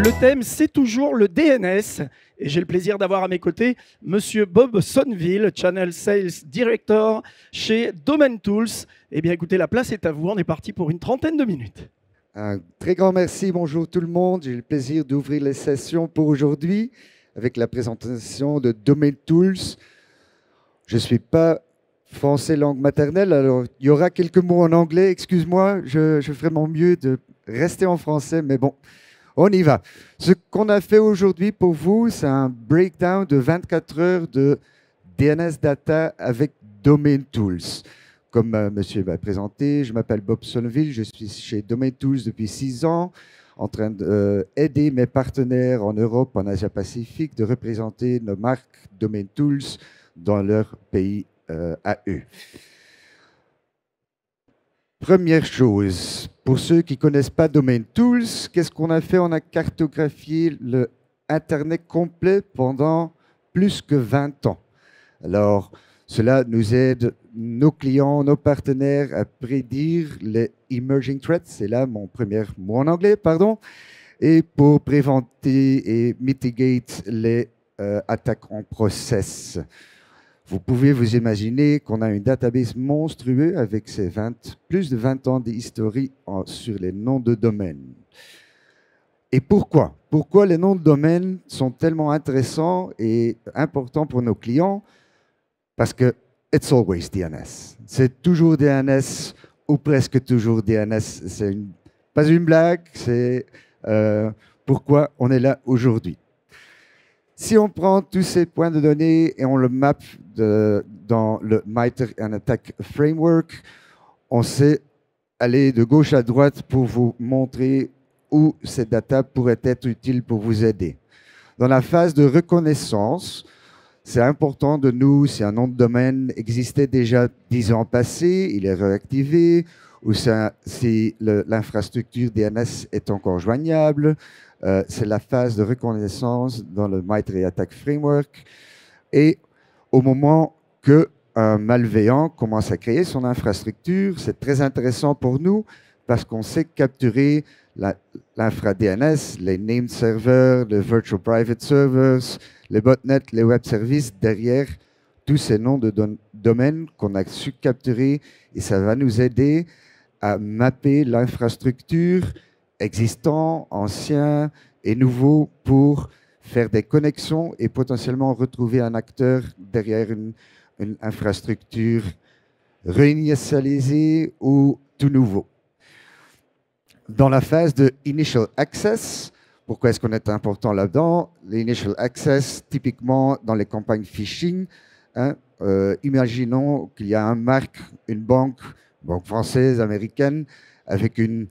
Le thème, c'est toujours le DNS. Et j'ai le plaisir d'avoir à mes côtés Monsieur Bob Sonneville, Channel Sales Director chez Domain Tools. Eh bien, écoutez, la place est à vous. On est parti pour une trentaine de minutes. Un très grand merci. Bonjour tout le monde. J'ai le plaisir d'ouvrir les sessions pour aujourd'hui avec la présentation de Domain Tools. Je ne suis pas français langue maternelle, alors il y aura quelques mots en anglais. Excuse-moi, je ferai mon mieux de rester en français, mais bon. On y va. Ce qu'on a fait aujourd'hui pour vous, c'est un breakdown de 24 heures de DNS Data avec Domain Tools. Comme monsieur m'a présenté, je m'appelle Bob Sonneville, je suis chez Domain Tools depuis 6 ans, en train d'aider mes partenaires en Europe, en Asia-Pacifique, de représenter nos marques Domain Tools dans leur pays à eux. Première chose, pour ceux qui ne connaissent pas Domain Tools, qu'est-ce qu'on a fait? On a cartographié le Internet complet pendant plus que 20 ans. Alors, cela nous aide, nos clients, nos partenaires, à prédire les emerging threats, c'est là mon premier mot en anglais, pardon, et pour préventer et mitigate les attaques en process. Vous pouvez vous imaginer qu'on a une database monstrueuse avec plus de 20 ans d'historique sur les noms de domaine. Et pourquoi? Pourquoi les noms de domaine sont tellement intéressants et importants pour nos clients? Parce que it's always DNS. C'est toujours DNS ou presque toujours DNS. C'est pas une blague, c'est pourquoi on est là aujourd'hui. Si on prend tous ces points de données et on le map dans le MITRE and Attack Framework, on sait aller de gauche à droite pour vous montrer où ces data pourraient être utiles pour vous aider. Dans la phase de reconnaissance, c'est important de nous, si un nom de domaine existait déjà 10 ans passés, il est réactivé, ou si l'infrastructure DNS est encore joignable. C'est la phase de reconnaissance dans le MITRE Attack Framework. Et au moment qu'un malveillant commence à créer son infrastructure, c'est très intéressant pour nous parce qu'on sait capturer l'infra-DNS, les named servers, les virtual private servers, les botnets, les web services derrière tous ces noms de domaines qu'on a su capturer, et ça va nous aider à mapper l'infrastructure existant, ancien et nouveau pour faire des connexions et potentiellement retrouver un acteur derrière une infrastructure réinitialisée ou tout nouveau. Dans la phase de Initial Access, pourquoi est-ce qu'on est important là-dedans? L'Initial Access, typiquement dans les campagnes phishing, imaginons qu'il y a une banque française, américaine, avec une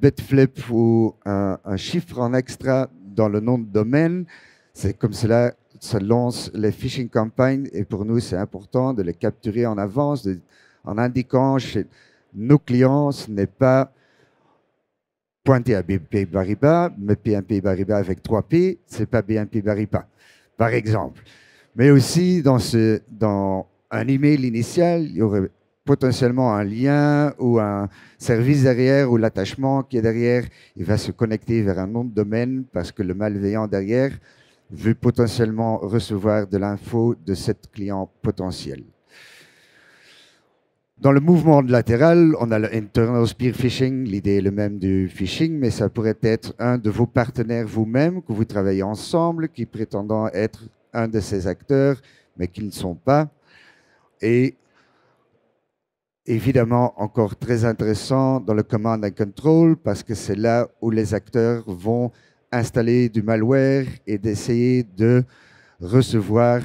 bitflip ou un chiffre en extra dans le nom de domaine. C'est comme cela ça lance les phishing campagnes, et pour nous, c'est important de les capturer en avance, en indiquant chez nos clients, ce n'est pas pointé à BNP Paribas, mais BNP Paribas avec 3P, ce n'est pas BNP Paribas, par exemple. Mais aussi, dans un email initial, il y aurait potentiellement un lien ou un service derrière ou l'attachement qui est derrière. Il va se connecter vers un nom de domaine parce que le malveillant derrière veut potentiellement recevoir de l'info de cet client potentiel. Dans le mouvement latéral, on a le internal spear phishing. L'idée est le même du phishing, mais ça pourrait être un de vos partenaires vous-même, que vous travaillez ensemble, qui prétendant être un de ces acteurs, mais qui ne sont pas. Et évidemment, encore très intéressant dans le command and control, parce que c'est là où les acteurs vont installer du malware et d'essayer de recevoir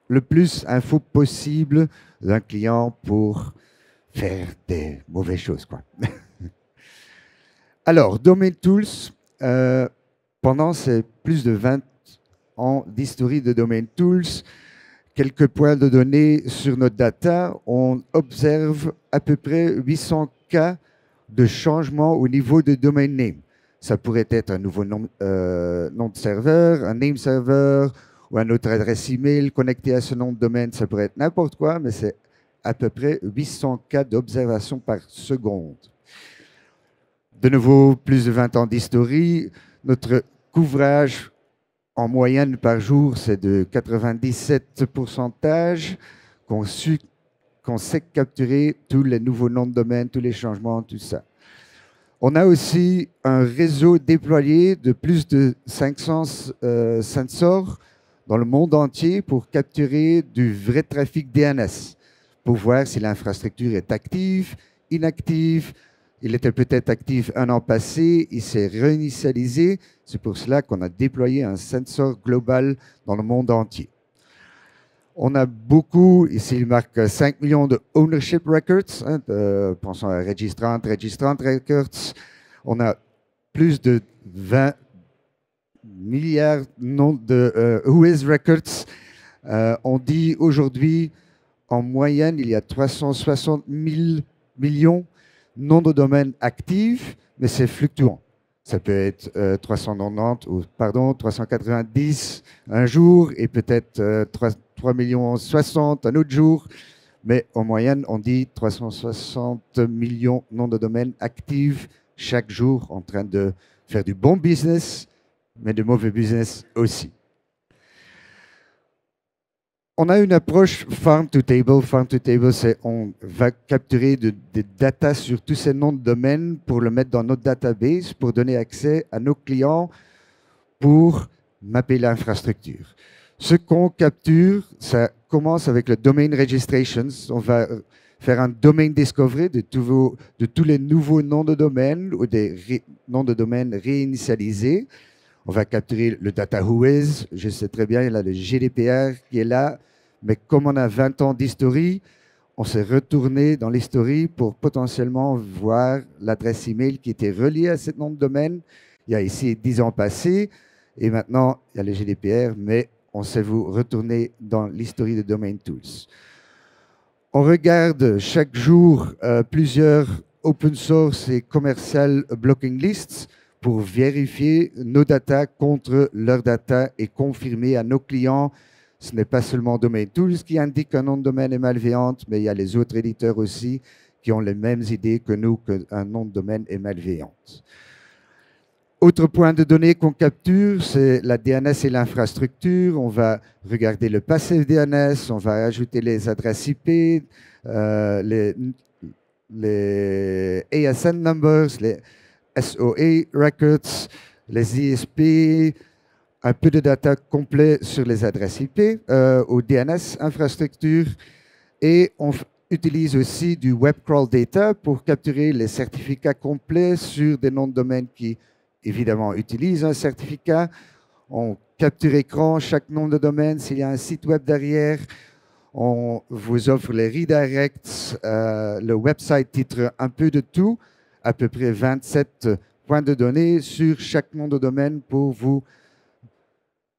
le plus d'infos possible d'un client pour faire des mauvaises choses, quoi. Alors, Domain Tools, pendant ces plus de 20 ans d'historique de Domain Tools, quelques points de données sur notre data, on observe à peu près 800 cas de changement au niveau de domain name. Ça pourrait être un nouveau nom de serveur, un name server ou une autre adresse email connectée à ce nom de domaine. Ça pourrait être n'importe quoi, mais c'est à peu près 800 cas d'observation par seconde. De nouveau, plus de 20 ans d'histoire. Notre couvrage en moyenne par jour, c'est de 97% qu'on sait capturer tous les nouveaux noms de domaine, tous les changements, tout ça. On a aussi un réseau déployé de plus de 500 sensors dans le monde entier pour capturer du vrai trafic DNS, pour voir si l'infrastructure est active, inactive. Il était peut-être actif un an passé, il s'est réinitialisé. C'est pour cela qu'on a déployé un sensor global dans le monde entier. On a beaucoup, ici il marque 5 millions de ownership records, pensons à registrant records. On a plus de 20 milliards de Whois records. On dit aujourd'hui, en moyenne, il y a 360 000 millions de noms de domaine actifs, mais c'est fluctuant. Ça peut être 390 un jour et peut-être 3 millions 60 un autre jour. Mais en moyenne, on dit 360 millions de noms de domaine actifs chaque jour en train de faire du bon business, mais de mauvais business aussi. On a une approche farm to table. Farm to table, c'est on va capturer des data sur tous ces noms de domaine pour le mettre dans notre database, pour donner accès à nos clients pour mapper l'infrastructure. Ce qu'on capture, ça commence avec le domain registrations. On va faire un domain discovery de tous les nouveaux noms de domaine ou des noms de domaine réinitialisés. On va capturer le data whois. Je sais très bien, il y a le GDPR qui est là. Mais comme on a 20 ans d'historie, on s'est retourné dans l'historie pour potentiellement voir l'adresse email qui était reliée à ce nom de domaine. Il y a ici 10 ans passés et maintenant il y a le GDPR, mais on sait vous retourner dans l'historie de Domain Tools. On regarde chaque jour plusieurs open source et commercial blocking lists pour vérifier nos data contre leurs data et confirmer à nos clients. Ce n'est pas seulement Domain Tools qui indique qu'un nom de domaine est malveillant, mais il y a les autres éditeurs aussi qui ont les mêmes idées que nous qu'un nom de domaine est malveillant. Autre point de données qu'on capture, c'est la DNS et l'infrastructure. On va regarder le passé DNS, on va ajouter les adresses IP, les ASN numbers, les SOA records, les ISP, un peu de data complet sur les adresses IP ou DNS infrastructure. Et on utilise aussi du web crawl data pour capturer les certificats complets sur des noms de domaine qui, évidemment, utilisent un certificat. On capture écran chaque nom de domaine s'il y a un site web derrière. On vous offre les redirects, le website titre un peu de tout, à peu près 27 points de données sur chaque nom de domaine pour vous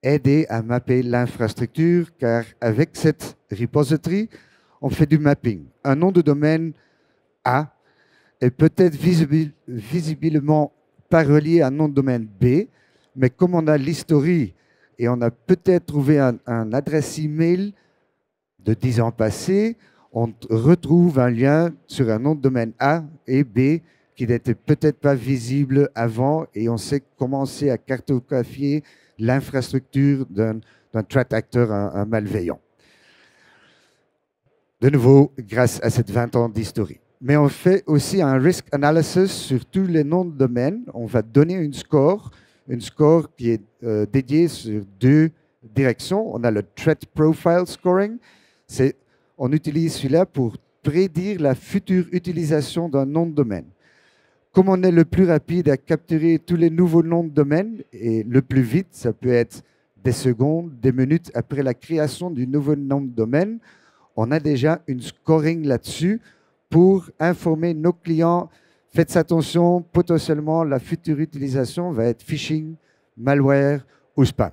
aider à mapper l'infrastructure, car avec cette repository, on fait du mapping. Un nom de domaine A est peut-être visiblement pas relié à un nom de domaine B, mais comme on a l'historie et on a peut-être trouvé un adresse email de 10 ans passés, on retrouve un lien sur un nom de domaine A et B qui n'était peut-être pas visible avant et on sait commencer à cartographier l'infrastructure d'un threat actor, un malveillant. De nouveau, grâce à cette 20 ans d'historie. Mais on fait aussi un risk analysis sur tous les noms de domaine. On va donner une score qui est dédiée sur deux directions. On a le Threat Profile Scoring. On utilise celui-là pour prédire la future utilisation d'un nom de domaine. Comme on est le plus rapide à capturer tous les nouveaux noms de domaine, et le plus vite, ça peut être des secondes, des minutes après la création du nouveau nom de domaine, on a déjà une scoring là-dessus pour informer nos clients. Faites attention, potentiellement, la future utilisation va être phishing, malware ou spam.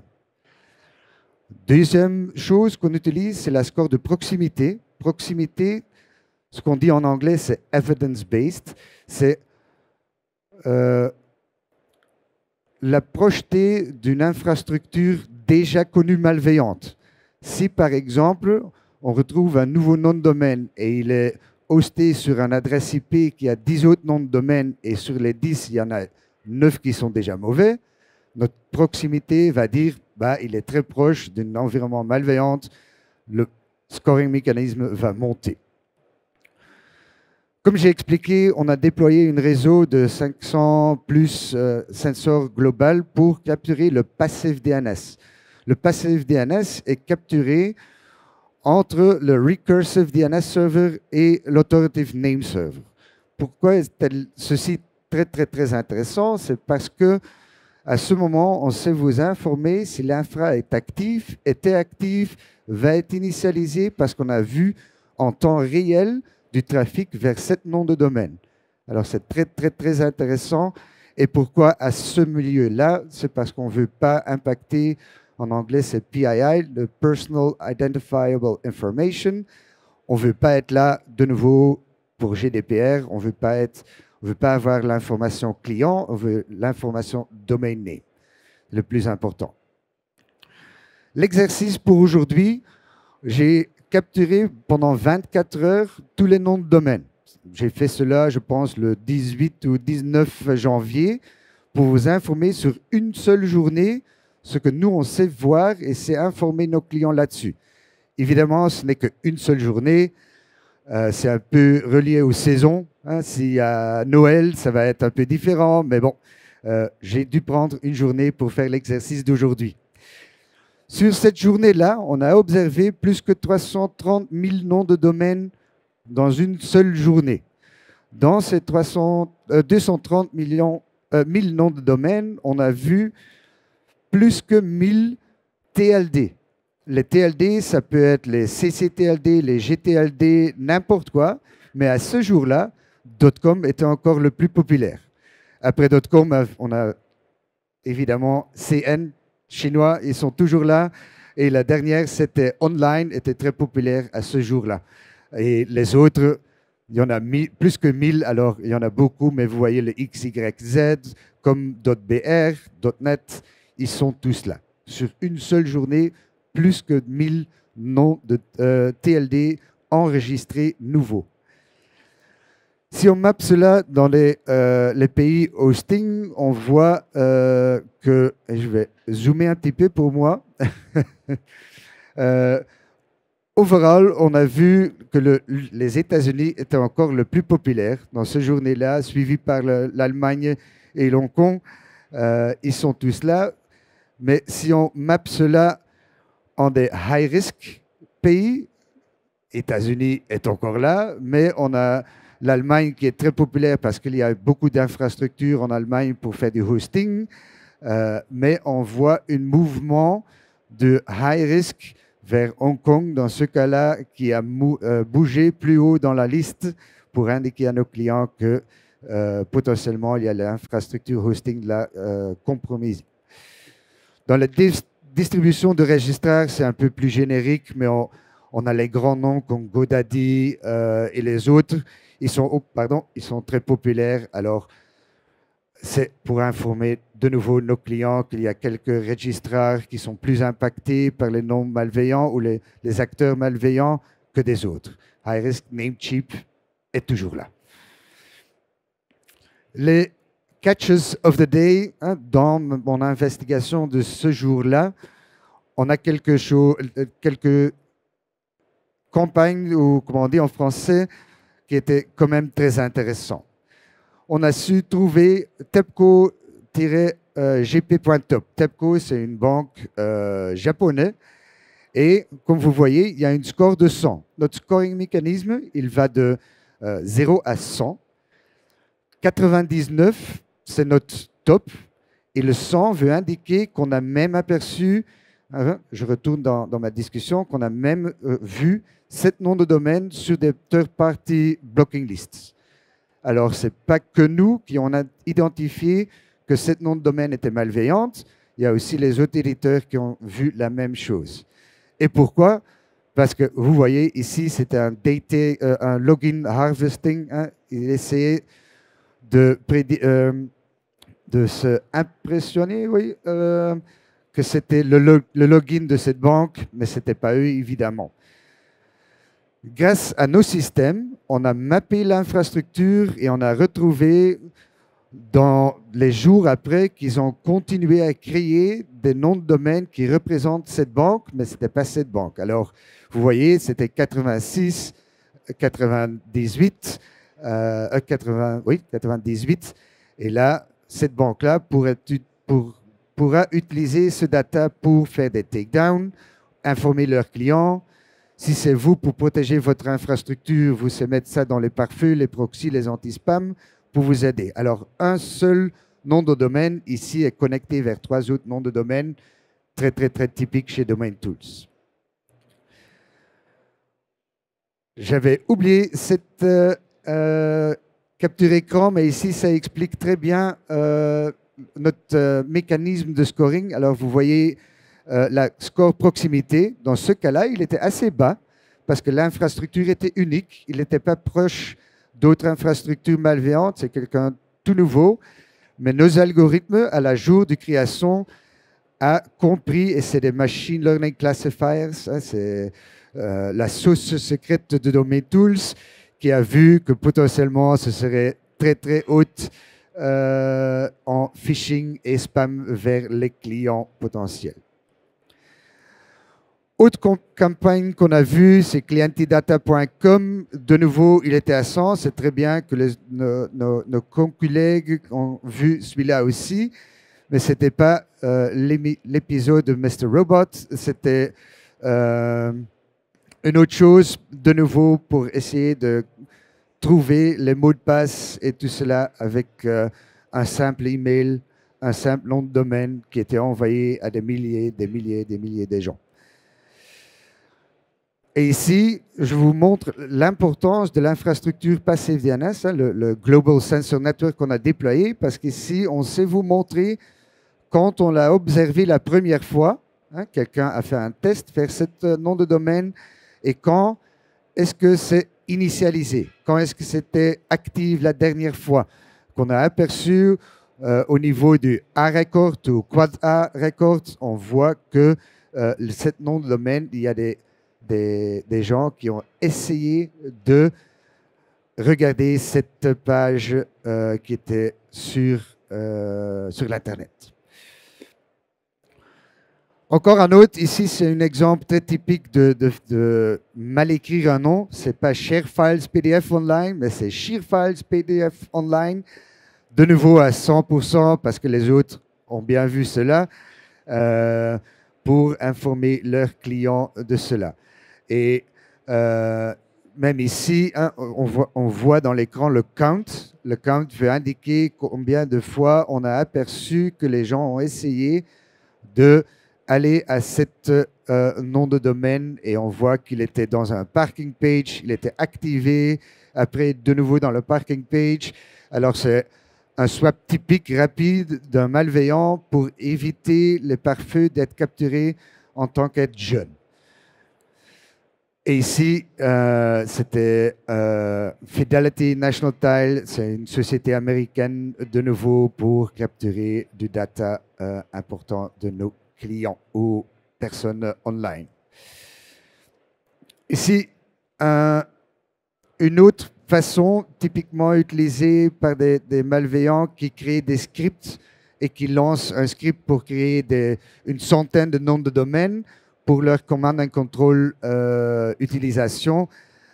Deuxième chose qu'on utilise, c'est la score de proximité. Proximité, ce qu'on dit en anglais, c'est evidence-based. C'est la projeté d'une infrastructure déjà connue malveillante. Si, par exemple, on retrouve un nouveau nom de domaine et il est hosté sur un adresse IP qui a 10 autres noms de domaine et sur les 10, il y en a 9 qui sont déjà mauvais, notre proximité va dire bah, il est très proche d'un environnement malveillant, le scoring mécanisme va monter. Comme j'ai expliqué, on a déployé un réseau de 500 plus sensors global pour capturer le passive DNS. Le passive DNS est capturé entre le recursive DNS server et l'authoritative name server. Pourquoi est ceci très intéressant? C'est parce que à ce moment, on sait vous informer si l'infra est actif, était actif, va être initialisé parce qu'on a vu en temps réel du trafic vers cet nom de domaine. Alors c'est très intéressant. Et pourquoi à ce milieu-là? C'est parce qu'on ne veut pas impacter, en anglais c'est PII, le Personal Identifiable Information. On ne veut pas être là de nouveau pour GDPR, on ne veut pas avoir l'information client, on veut l'information domain name, le plus important. L'exercice pour aujourd'hui, j'ai capturé pendant 24 heures tous les noms de domaine. J'ai fait cela, je pense, le 18 ou 19 janvier pour vous informer sur une seule journée ce que nous, on sait voir et c'est informer nos clients là-dessus. Évidemment, ce n'est qu'une seule journée. C'est un peu relié aux saisons. Hein. S'il y a Noël, ça va être un peu différent. Mais bon, j'ai dû prendre une journée pour faire l'exercice d'aujourd'hui. Sur cette journée-là, on a observé plus que 330 000 noms de domaine dans une seule journée. Dans ces 230 000 noms de domaine, on a vu plus que 1000 TLD. Les TLD, ça peut être les CCTLD, les GTLD, n'importe quoi. Mais à ce jour-là, .com était encore le plus populaire. Après .com, on a évidemment CN, chinois, ils sont toujours là. Et la dernière, c'était online, était très populaire à ce jour-là. Et les autres, il y en a plus que 1000, alors il y en a beaucoup, mais vous voyez le XYZ, comme .br, .net, ils sont tous là. Sur une seule journée, plus que 1000 noms de TLD enregistrés nouveaux. Si on mappe cela dans les pays hosting, on voit que, et je vais zoomer un petit peu pour moi, overall, on a vu que les États-Unis étaient encore le plus populaire dans ce journée-là, suivi par l'Allemagne et Hong Kong. Ils sont tous là. Mais si on mappe cela en des high-risk pays, États-Unis est encore là, mais on a l'Allemagne qui est très populaire parce qu'il y a beaucoup d'infrastructures en Allemagne pour faire du hosting, mais on voit un mouvement de high-risk vers Hong Kong, dans ce cas-là, qui a bougé plus haut dans la liste pour indiquer à nos clients que potentiellement il y a l'infrastructure hosting là compromise. Dans la distribution de registraires, c'est un peu plus générique, mais on a les grands noms comme GoDaddy et les autres. Ils sont très populaires. Alors, c'est pour informer de nouveau nos clients qu'il y a quelques registraires qui sont plus impactés par les noms malveillants ou les acteurs malveillants que des autres. High Risk Namecheap est toujours là. Les catches of the day, hein, dans mon investigation de ce jour-là, on a quelques campagnes, ou comment on dit en français, qui étaient quand même très intéressants. On a su trouver TEPCO-GP.top. TEPCO, c'est une banque japonaise. Et comme vous voyez, il y a un score de 100. Notre scoring mécanisme, il va de 0 à 100. 99, c'est notre top. Et le 100 veut indiquer qu'on a même aperçu, je retourne dans ma discussion, qu'on a même vu 7 noms de domaine sur des third-party blocking lists. Alors, ce n'est pas que nous qui on a identifié que cette nom de domaine était malveillante. Il y a aussi les autres éditeurs qui ont vu la même chose. Et pourquoi? Parce que vous voyez ici, c'était un login harvesting. Hein. Il essayait de se impressionner, oui, que c'était le login de cette banque, mais ce n'était pas eux, évidemment. Grâce à nos systèmes, on a mappé l'infrastructure et on a retrouvé dans les jours après qu'ils ont continué à créer des noms de domaine qui représentent cette banque, mais ce n'était pas cette banque. Alors, vous voyez, c'était 86, 98, 98. Et là, cette banque-là pourra utiliser ce data pour faire des takedowns, informer leurs clients. Si c'est vous, pour protéger votre infrastructure, vous savez mettre ça dans les pare-feux, les proxys, les anti-spam, pour vous aider. Alors, un seul nom de domaine ici est connecté vers 3 autres noms de domaine, très, très, très typiques chez Domain Tools. J'avais oublié cette capture écran, mais ici, ça explique très bien notre mécanisme de scoring. Alors, vous voyez la score proximité. Dans ce cas-là, il était assez bas parce que l'infrastructure était unique. Il n'était pas proche d'autres infrastructures malveillantes. C'est quelqu'un tout nouveau. Mais nos algorithmes, à la jour de création, a compris, et c'est des machine learning classifiers, hein, c'est la source secrète de Domain Tools, qui a vu que potentiellement ce serait très très haute en phishing et spam vers les clients potentiels. Autre campagne qu'on a vue, c'est clientidata.com. De nouveau, il était à 100. C'est très bien que nos collègues ont vu celui-là aussi. Mais ce n'était pas l'épisode de Mr. Robot. C'était une autre chose, de nouveau, pour essayer de trouver les mots de passe et tout cela avec un simple email, un simple nom de domaine qui était envoyé à des milliers de gens. Et ici, je vous montre l'importance de l'infrastructure passive DNS, hein, le Global Sensor Network qu'on a déployé, parce qu'ici, on sait vous montrer, quand on l'a observé la première fois, hein, quelqu'un a fait un test, faire ce nom de domaine, et quand est-ce que c'est initialisé, quand est-ce que c'était actif la dernière fois, qu'on a aperçu au niveau du A record ou Quad A record, on voit que ce nom de domaine, il y a des gens qui ont essayé de regarder cette page qui était sur l'Internet. Encore un autre, ici c'est un exemple très typique de mal écrire un nom. Ce n'est pas ShareFiles PDF Online, mais c'est ShareFiles PDF Online. De nouveau à 100% parce que les autres ont bien vu cela, pour informer leurs clients de cela. Et même ici, hein, on voit dans l'écran le count. Le count veut indiquer combien de fois on a aperçu que les gens ont essayé d'aller à cet nom de domaine, et on voit qu'il était dans un parking page, il était activé, après de nouveau dans le parking page. Alors c'est un swap typique rapide d'un malveillant pour éviter les pare-feux d'être capturés en tant qu'être jeune. Et ici, c'était Fidelity National Tile, c'est une société américaine, de nouveau, pour capturer du data important de nos clients ou personnes online. Ici, une autre façon typiquement utilisée par des malveillants qui créent des scripts et qui lancent un script pour créer une centaine de noms de domaine pour leur command and control utilisation.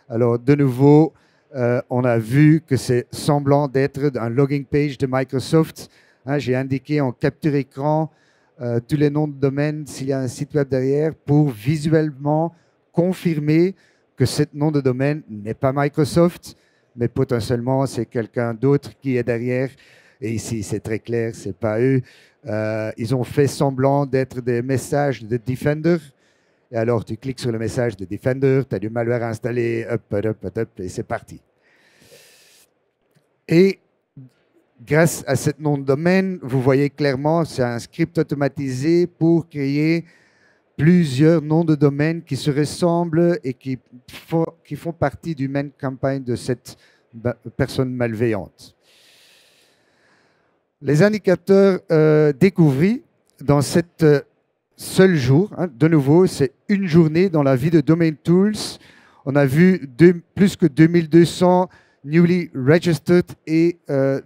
Alors, de nouveau, on a vu que c'est semblant d'être un logging page de Microsoft. Hein, j'ai indiqué en capture écran tous les noms de domaine s'il y a un site web derrière pour visuellement confirmer que ce nom de domaine n'est pas Microsoft, mais potentiellement c'est quelqu'un d'autre qui est derrière. Et ici, c'est très clair, ce n'est pas eux. Ils ont fait semblant d'être des messages de Defender. Et alors, tu cliques sur le message de Defender, tu as du malware installé, et c'est parti. Et grâce à ce nom de domaine, vous voyez clairement, c'est un script automatisé pour créer plusieurs noms de domaine qui se ressemblent et qui font partie du même campagne de cette personne malveillante. Les indicateurs découverts dans cette seul jour, hein, de nouveau, c'est une journée dans la vie de Domain Tools. On a vu plus que 2200 newly registered et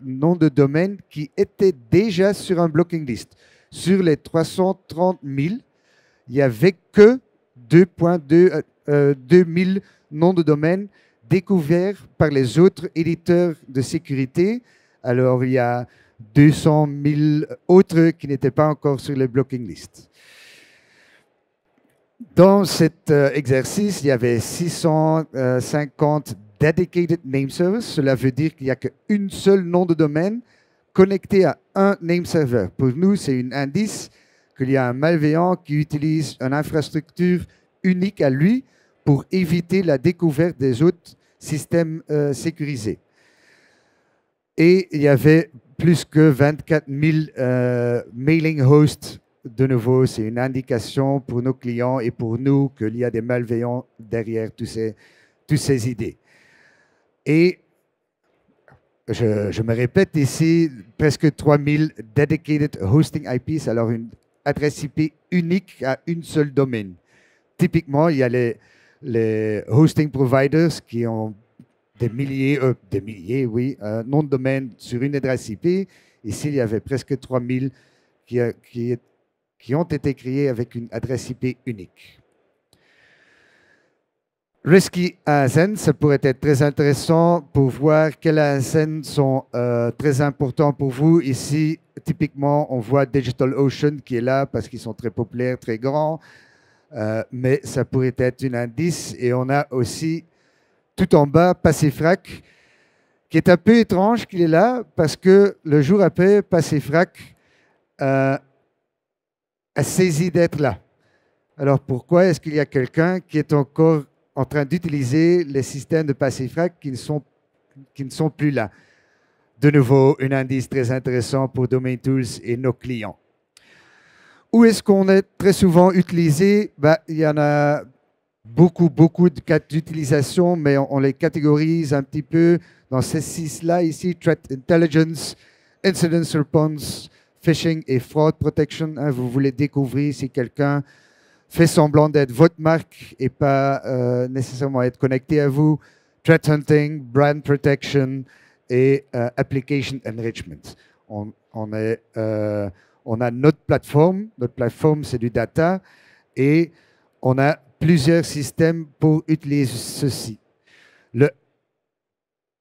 noms de domaine qui étaient déjà sur un blocking list. Sur les 330 000, il n'y avait que 2,2 000 noms de domaine découverts par les autres éditeurs de sécurité. Alors, il y a 200 000 autres qui n'étaient pas encore sur les blocking lists. Dans cet exercice, il y avait 650 dedicated name servers. Cela veut dire qu'il n'y a qu'une seule nom de domaine connecté à un name server. Pour nous, c'est un indice qu'il y a un malveillant qui utilise une infrastructure unique à lui pour éviter la découverte des autres systèmes sécurisés. Et il y avait plus que 24 000 mailing hosts. De nouveau, c'est une indication pour nos clients et pour nous qu'il y a des malveillants derrière toutes ces idées. Et je me répète ici, presque 3000 dedicated hosting IPs, alors une adresse IP unique à une seule domaine. Typiquement, il y a les hosting providers qui ont des milliers, noms de domaine sur une adresse IP. Ici, il y avait presque 3000 qui ont été créés avec une adresse IP unique. Risky ASN, ça pourrait être très intéressant pour voir quels ASN sont très importants pour vous. Ici, typiquement, on voit DigitalOcean qui est là parce qu'ils sont très populaires, très grands, mais ça pourrait être un indice. Et on a aussi, tout en bas, Pacifrac, qui est un peu étrange qu'il est là parce que le jour après, Pacifrac a saisi d'être là. Alors pourquoi est-ce qu'il y a quelqu'un qui est encore en train d'utiliser les systèmes de Pacifrac qui ne sont plus là? De nouveau, un indice très intéressant pour Domain Tools et nos clients. Où est-ce qu'on est très souvent utilisé? Il y en a beaucoup de cas d'utilisation, mais on les catégorise un petit peu dans ces 6-là ici: Threat Intelligence, Incident Response, Phishing et Fraud Protection. Vous voulez découvrir si quelqu'un fait semblant d'être votre marque et pas nécessairement être connecté à vous. Threat Hunting, Brand Protection et Application Enrichment. On a notre plateforme. Notre plateforme, c'est du data. Et on a plusieurs systèmes pour utiliser ceci. Le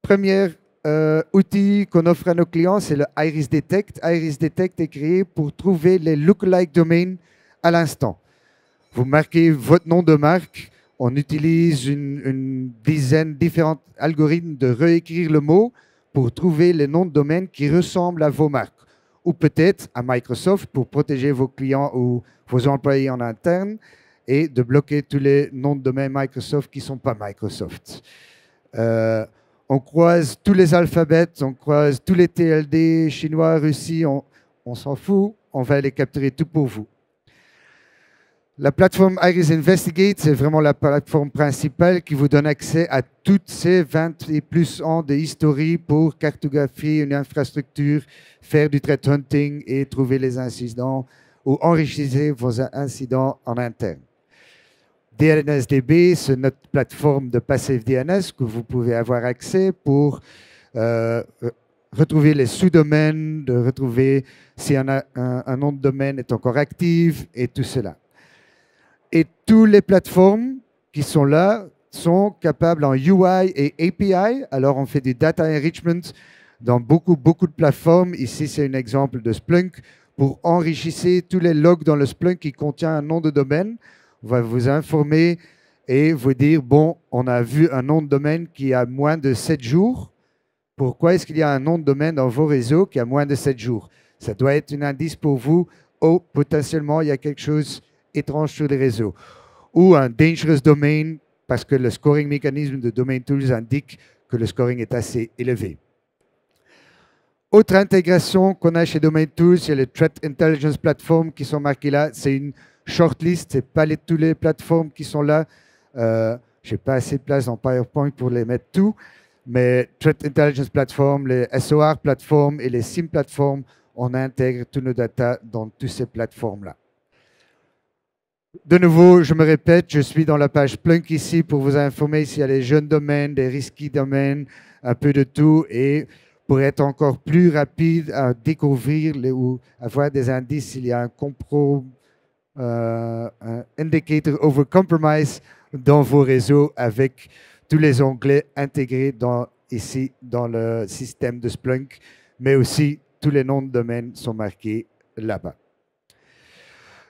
premier outil qu'on offre à nos clients, c'est le Iris Detect. Iris Detect est créé pour trouver les lookalike domains à l'instant. Vous marquez votre nom de marque. On utilise une dizaine de différents algorithmes de réécrire le mot pour trouver les noms de domaine qui ressemblent à vos marques. Ou peut-être à Microsoft pour protéger vos clients ou vos employés en interne et de bloquer tous les noms de domaine Microsoft qui ne sont pas Microsoft. On croise tous les alphabets, on croise tous les TLD chinois, Russie, on s'en fout, on va les capturer tout pour vous. La plateforme Iris Investigate, c'est vraiment la plateforme principale qui vous donne accès à toutes ces 20 et plus ans de history pour cartographier une infrastructure, faire du threat hunting et trouver les incidents ou enrichir vos incidents en interne. DNSDB, c'est notre plateforme de Passive DNS que vous pouvez avoir accès pour retrouver les sous-domaines, de retrouver si un nom de domaine est encore actif et tout cela. Et toutes les plateformes qui sont là sont capables en UI et API. Alors, on fait du data enrichment dans beaucoup de plateformes. Ici, c'est un exemple de Splunk pour enrichir tous les logs dans le Splunk qui contient un nom de domaine. On va vous informer et vous dire, bon, on a vu un nom de domaine qui a moins de 7 jours. Pourquoi est-ce qu'il y a un nom de domaine dans vos réseaux qui a moins de 7 jours? Ça doit être un indice pour vous. Oh, potentiellement, il y a quelque chose étrange sur les réseaux. Ou un dangerous domain, parce que le scoring mécanisme de Domain Tools indique que le scoring est assez élevé. Autre intégration qu'on a chez Domain Tools, c'est le Threat Intelligence Platform qui sont marqués là. C'est une shortlist, ce n'est pas toutes les plateformes qui sont là. Je n'ai pas assez de place dans PowerPoint pour les mettre tout, mais Threat Intelligence Platform, les SOR Platform et les SIEM Platform, on intègre tous nos data dans toutes ces plateformes-là. De nouveau, je me répète, je suis dans la page Splunk ici pour vous informer s'il y a des jeunes domaines, des risky domaines, un peu de tout. Et pour être encore plus rapide à découvrir ou avoir des indices, il y a un indicator over compromise dans vos réseaux avec tous les onglets intégrés ici dans le système de Splunk, mais aussi tous les noms de domaines sont marqués là-bas.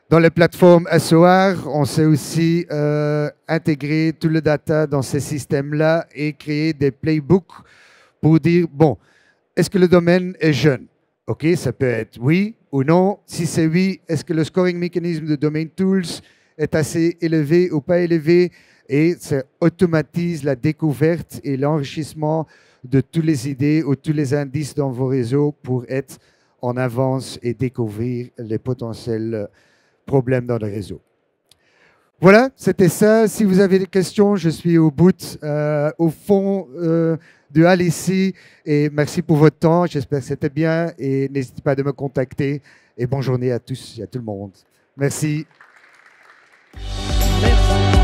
Dans les plateformes SOR, on sait aussi intégrer tout le data dans ces systèmes-là et créer des playbooks pour dire, bon, est-ce que le domaine est jeune? OK, ça peut être oui ou non. Si c'est oui, est-ce que le scoring mécanisme de Domain Tools est assez élevé ou pas élevé? Et ça automatise la découverte et l'enrichissement de toutes les idées ou tous les indices dans vos réseaux pour être en avance et découvrir les potentiels problèmes dans le réseau. Voilà, c'était ça. Si vous avez des questions, je suis au bout, au fond de hall ici. Et merci pour votre temps. J'espère que c'était bien. Et n'hésitez pas à me contacter. Et bonne journée à tous et à tout le monde. Merci. Merci.